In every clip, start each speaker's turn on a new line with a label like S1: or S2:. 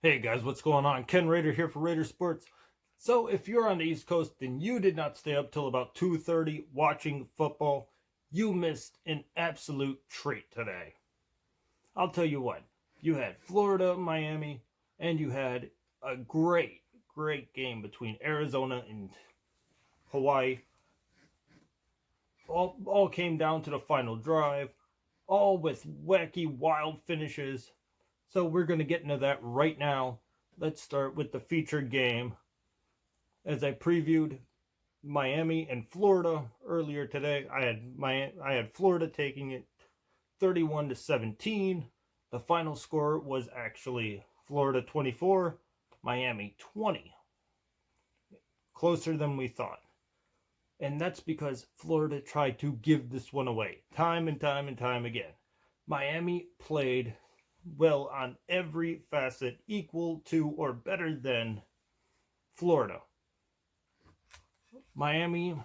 S1: Hey guys, what's going on? Ken Raider here for Raider Sports. So if you're on the East Coast and you did not stay up till about 2:30 watching football, you missed an absolute treat today. I'll tell you what, you had Florida, Miami, and you had a great game between Arizona and Hawaii. All came down to the final drive, all with wacky, wild finishes. So we're going to get into that right now. Let's start with the featured game. As I previewed Miami and Florida earlier today, I had Florida taking it 31-17. The final score was actually Florida 24, Miami 20. Closer than we thought. And that's because Florida tried to give this one away time and time again. Miami played well on every facet, equal to or better than Florida. Miami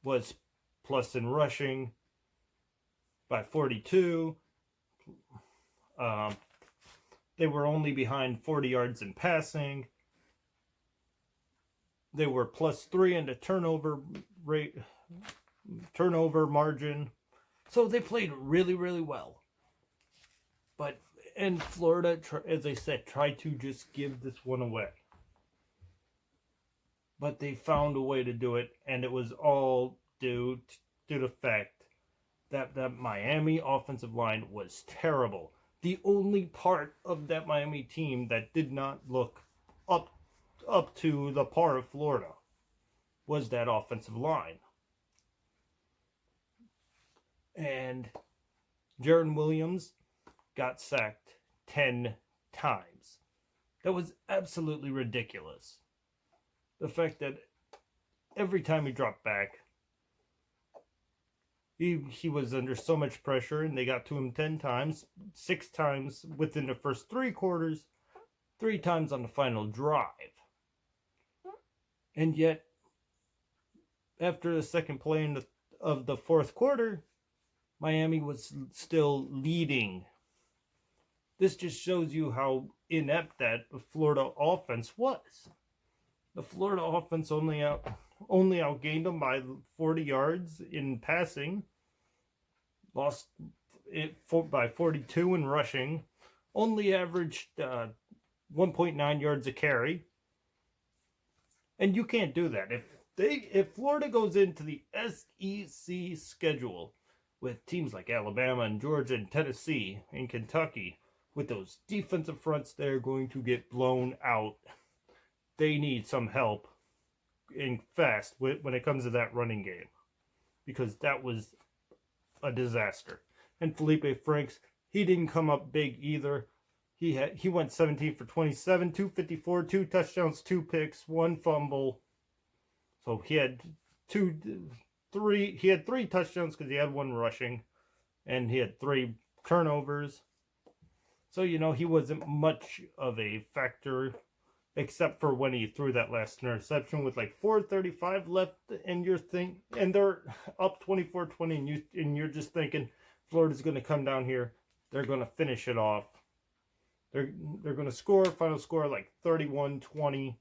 S1: was plus in rushing by 42. They were only behind 40 yards in passing. They were plus 3 in the turnover margin. So they played really well. And Florida, as I said, tried to just give this one away. But they found a way to do it, and it was all due to the fact that the Miami offensive line was terrible. The only part of that Miami team that did not look up to the par of Florida was that offensive line. And Jaron Williams got sacked 10 times. That was absolutely ridiculous. The fact that every time he dropped back, he was under so much pressure, and they got to him 10 times, 6 times within the first 3 quarters, 3 times on the final drive. And yet, after the second play of the fourth quarter, Miami was still leading. This just shows you how inept that Florida offense was. The Florida offense only outgained them by 40 yards in passing, lost it by 42 in rushing, only averaged 1.9 yards a carry. And you can't do that. If Florida goes into the SEC schedule with teams like Alabama and Georgia and Tennessee and Kentucky, with those defensive fronts, they're going to get blown out. They need some help and fast when it comes to that running game, because that was a disaster. And Felipe Franks, he didn't come up big either. He went 17 for 27, 254, 2 touchdowns, 2 picks, 1 fumble. So he had 3 touchdowns because he had 1 rushing, and he had 3 turnovers. So, he wasn't much of a factor, except for when he threw that last interception with like 4:35 left, and they're up 24-20, and you're just thinking Florida's going to come down here, they're going to finish it off. They're going to score, final score like 31-20,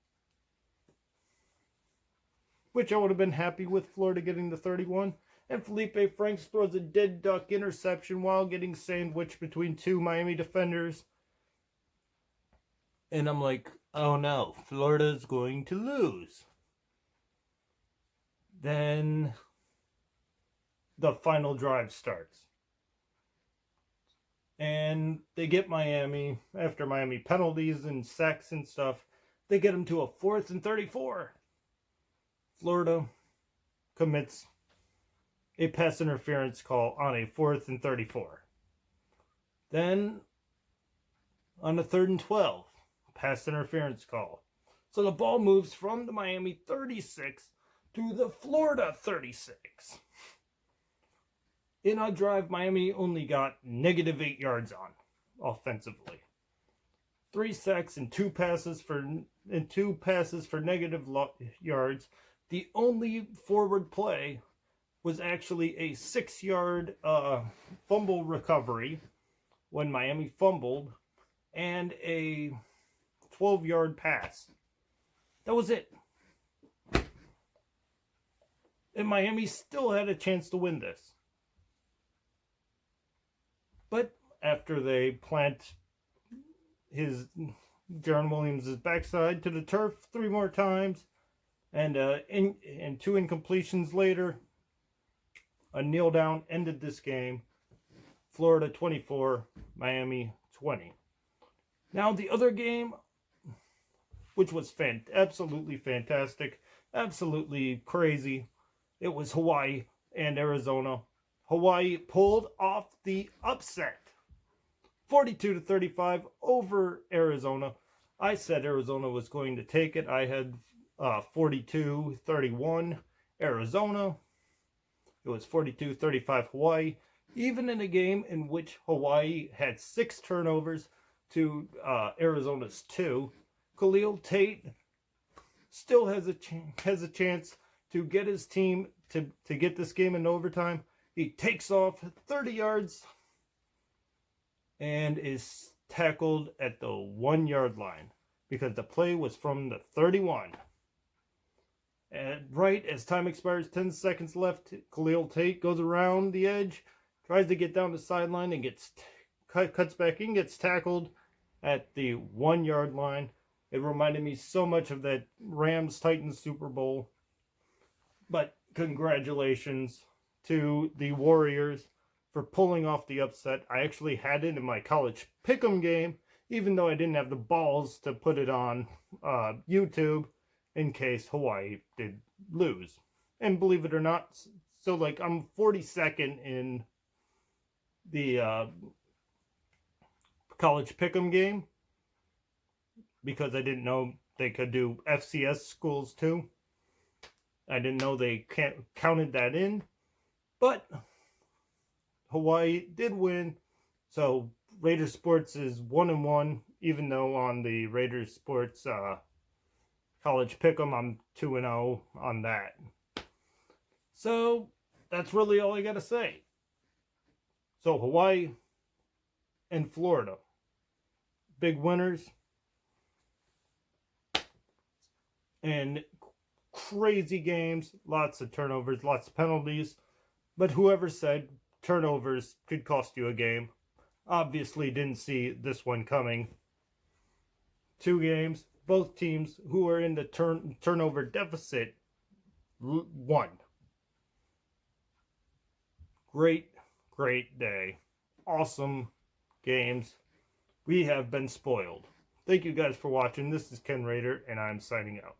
S1: which I would have been happy with Florida getting the 31. And Felipe Franks throws a dead duck interception while getting sandwiched between 2 Miami defenders. And I'm like, oh no, Florida's going to lose. Then the final drive starts. And they get Miami, after Miami penalties and sacks and stuff, they get them to a 4th and 34. Florida commits a pass interference call on a 4th and 34. Then, on a 3rd and 12, pass interference call. So the ball moves from the Miami 36 to the Florida 36. In a drive, Miami only got -8 yards on offensively. 3 sacks and 2 passes for negative yards. The only forward play was actually a 6-yard fumble recovery when Miami fumbled, and a 12-yard pass. That was it. And Miami still had a chance to win this. But after they plant Jaron Williams' backside to the turf 3 more times, and 2 incompletions later, a kneel down ended this game. Florida 24, Miami 20. Now the other game, which was absolutely fantastic, absolutely crazy, it was Hawaii and Arizona. Hawaii pulled off the upset, 42-35 over Arizona. I said Arizona was going to take it. I had 42-31 Arizona. It was 42-35 Hawaii. Even in a game in which Hawaii had 6 turnovers to Arizona's 2, Khalil Tate still has a chance to get his team to get this game in overtime. He takes off 30 yards and is tackled at the 1-yard line because the play was from the 31. And right as time expires, 10 seconds left, Khalil Tate goes around the edge, tries to get down the sideline, and cuts back in, gets tackled at the 1-yard line. It reminded me so much of that Rams-Titans Super Bowl. But congratulations to the Warriors for pulling off the upset. I actually had it in my college pick'em game, even though I didn't have the balls to put it on YouTube in case Hawaii did lose. And believe it or not, so like I'm 42nd in the college pick'em game because I didn't know they could do FCS schools too. I didn't know they counted that in, but Hawaii did win. So Raiders Sports is 1-1, even though on the Raiders Sports college pick'em I'm 2-0 on that. So that's really all I gotta say. So Hawaii and Florida, big winners, and crazy games, lots of turnovers, lots of penalties. But whoever said turnovers could cost you a game obviously didn't see this one coming. 2 games, both teams who are in the turnover deficit won. Great day. Awesome games. We have been spoiled. Thank you guys for watching. This is Ken Rader, and I'm signing out.